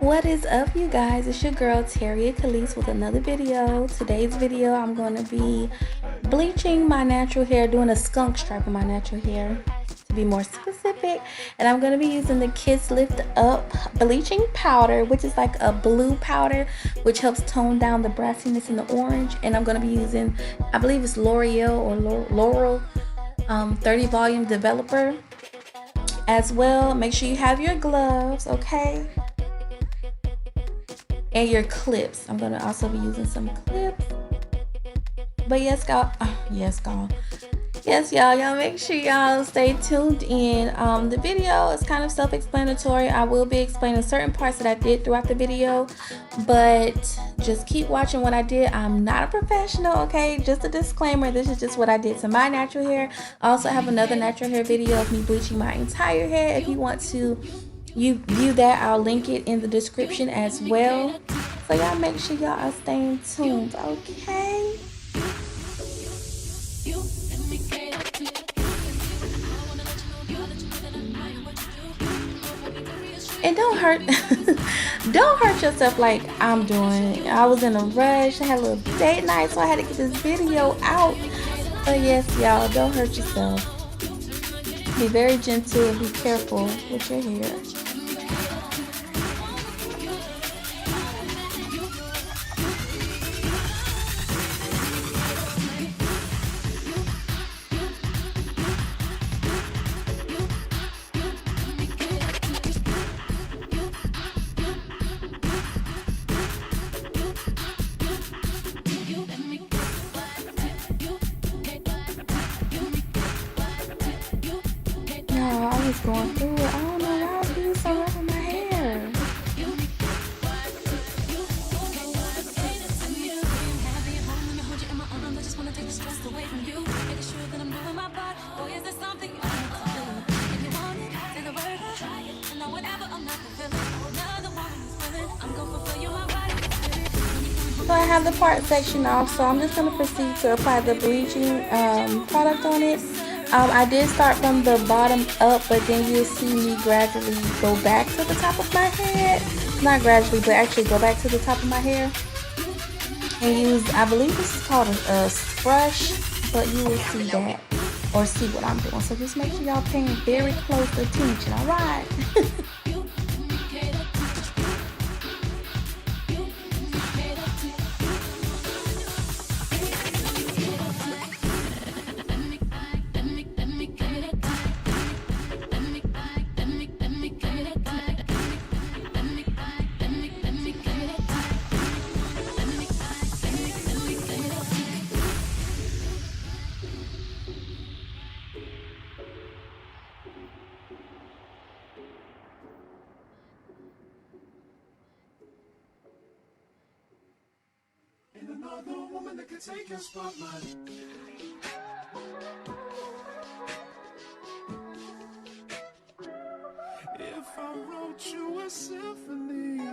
What is up, you guys? It's your girl Terry Khalees with another video. Today's video I'm going to be bleaching my natural hair, doing a skunk stripe of my natural hair to be more specific, and I'm going to be using the Kiss Lift Up bleaching powder, which is like a blue powder which helps tone down the brassiness in the orange. And I'm going to be using, I believe it's L'Oreal or Laurel 30 volume developer as well. Make sure you have your gloves, okay, and your clips. I'm gonna also be using some clips. But yes, y'all, y'all make sure y'all stay tuned in. The video is kind of self-explanatory. I will be explaining certain parts that I did throughout the video, but just keep watching what I did. I'm not a professional, okay? Just a disclaimer, this is just what I did to my natural hair. I also have another natural hair video of me bleaching my entire hair. If you want to view that, I'll link it in the description as well. So y'all make sure y'all are staying tuned, okay? And don't hurt don't hurt yourself like I'm doing. I was in a rush, I had a little date night, so I had to get this video out. But yes, y'all, don't hurt yourself. Be very gentle and be careful with your hair. I was going through it. I don't know why I was being so rough with my hair. So I have the part section off, so I'm just going to proceed to apply the bleaching product on it. I did start from the bottom up, but then you'll see me gradually go back to the top of my head. Not gradually, but actually go back to the top of my hair. And use, I believe this is called a brush, but you will see that, or see what I'm doing. So just make sure y'all paying very close attention, alright? Another woman that can take your spotlight. If I wrote you a symphony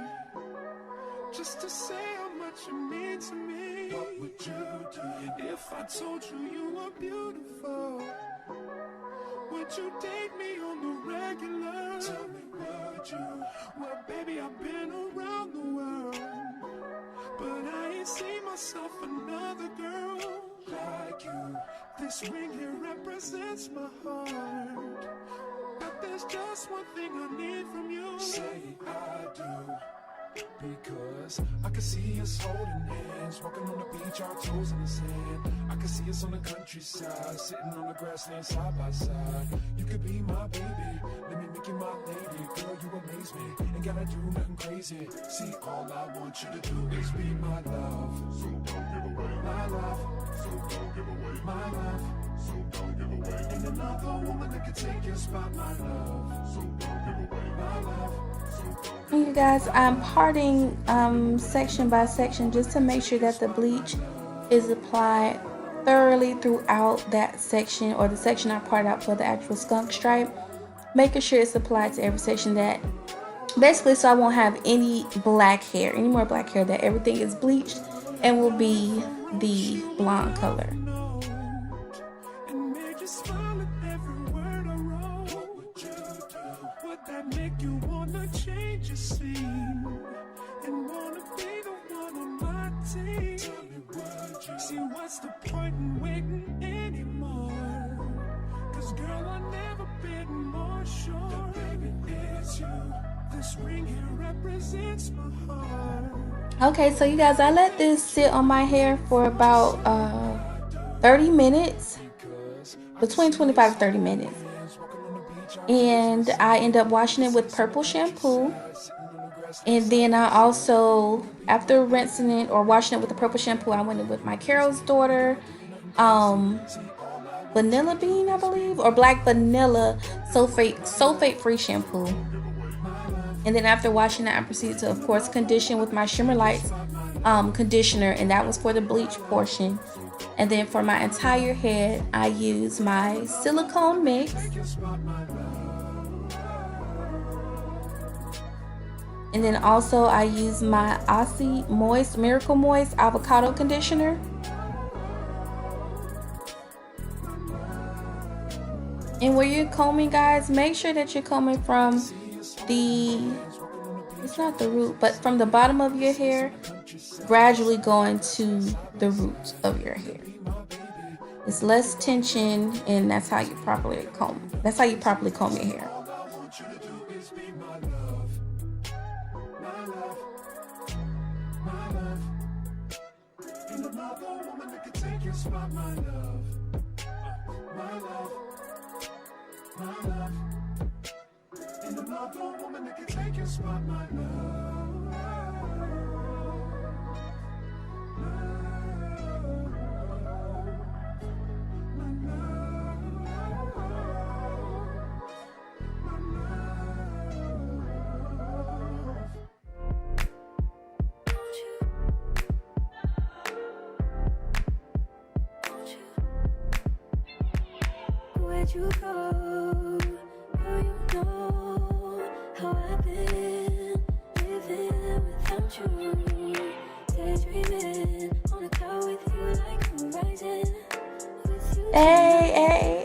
just to say how much you mean to me, what would you do? If I told you you were beautiful, would you date me on the regular? Tell me, would you? Well, baby, I've been around the world, but I ain't seen myself another girl like you. This ring here represents my heart, but there's just one thing I need from you. Say I do. Because I can see us holding hands, walking on the beach, our toes in the sand. I can see us on the countryside, sitting on the grassland side by side. You could be my baby, let me make you my lady. Girl, you amaze me, ain't gotta do nothing crazy. See, all I want you to do is be my love. So don't give away my love. So don't give away my love. So don't give away. Ain't another woman that can take your spot, my love. So don't give away my love. You guys, I'm parting section by section just to make sure that the bleach is applied thoroughly throughout that section, or the section I part out for the actual skunk stripe. Making sure it's applied to every section, that basically so I won't have any black hair, any more black hair, that everything is bleached and will be the blonde color. Would that make you wanna change you seem and wanna be the one on my team. Tell me, would you? See, what's the point in waiting anymore? Cause girl, I've never been more sure that baby it's you. This ring here represents my heart. Okay, so you guys, I let this sit on my hair for about 30 minutes, between 25 to 30 minutes. And I end up washing it with purple shampoo. And then I also, after rinsing it or washing it with the purple shampoo, I went in with my Carol's daughter, vanilla bean, I believe, or black vanilla sulfate free shampoo. And then after washing that, I proceeded to, of course, condition with my Shimmer Lights conditioner, and that was for the bleach portion. And then for my entire head, I use my silicone mix. And then also I use my Aussie Miracle Moist Avocado Conditioner. And where you're combing, guys, make sure that you're combing from it's not the root, but from the bottom of your hair, gradually going to the roots of your hair. It's less tension, and that's how you properly comb. That's how you properly comb your hair. Where'd you go? Oh, you know how I've been living without you. Daydreaming on a cloud with you like horizon. Hey.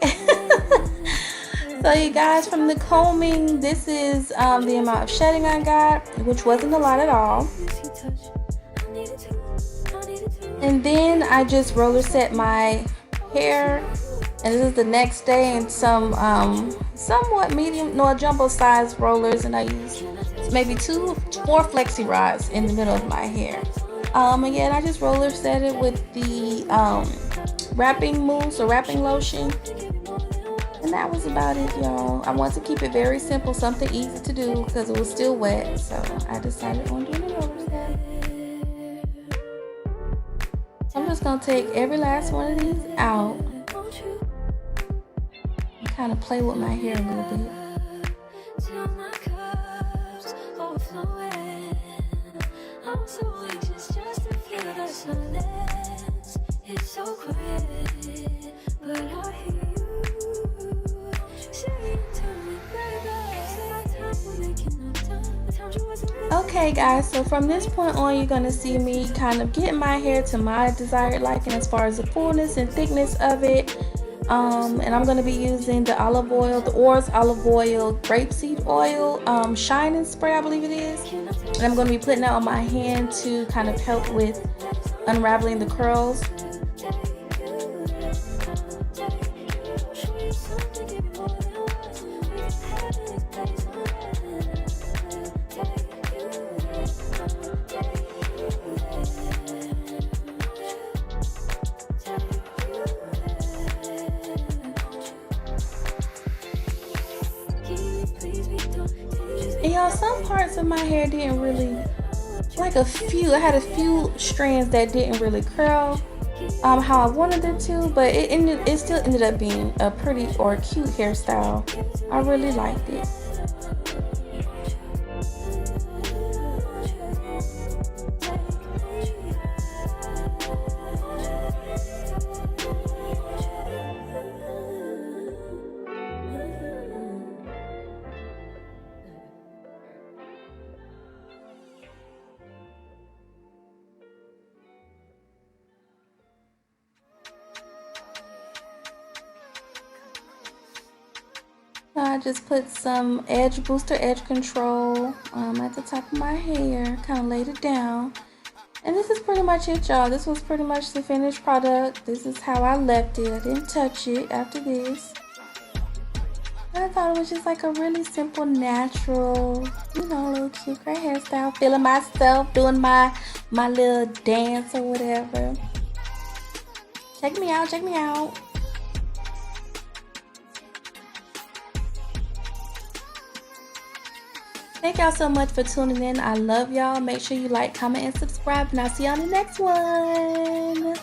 So you guys, from the combing, this is the amount of shedding I got, which wasn't a lot at all. And then I just roller set my hair, and this is the next day, in some somewhat medium, jumbo size rollers, and I use maybe 4 flexi rods in the middle of my hair. Again, I just roller set it with the wrapping mousse or wrapping lotion, and that was about it, y'all. I wanted to keep it very simple, something easy to do because it was still wet, so I decided on doing a roller set. I'm just gonna take every last one of these out and kind of play with my hair a little bit. I'm so anxious just to feel the silence. It's so quiet, but I hear you saying to me, baby. Okay, guys, so from this point on, you're going to see me kind of getting my hair to my desired liking as far as the fullness and thickness of it. And I'm going to be using the olive oil, the Oars olive oil, grapeseed oil, shining spray, I believe it is. And I'm going to be putting that on my hand to kind of help with unraveling the curls. And y'all, some parts of my hair didn't really, I had a few strands that didn't really curl how I wanted it to, but it still ended up being a pretty or cute hairstyle. I really liked it. I just put some edge booster, edge control at the top of my hair, kind of laid it down. And this is pretty much it, y'all. This was pretty much the finished product. This is how I left it. I didn't touch it after this. And I thought it was just like a really simple, natural, you know, little cute gray hairstyle. Feeling myself, doing my little dance or whatever. Check me out, check me out. Thank y'all so much for tuning in. I love y'all. Make sure you like, comment, and subscribe. And I'll see you on the next one.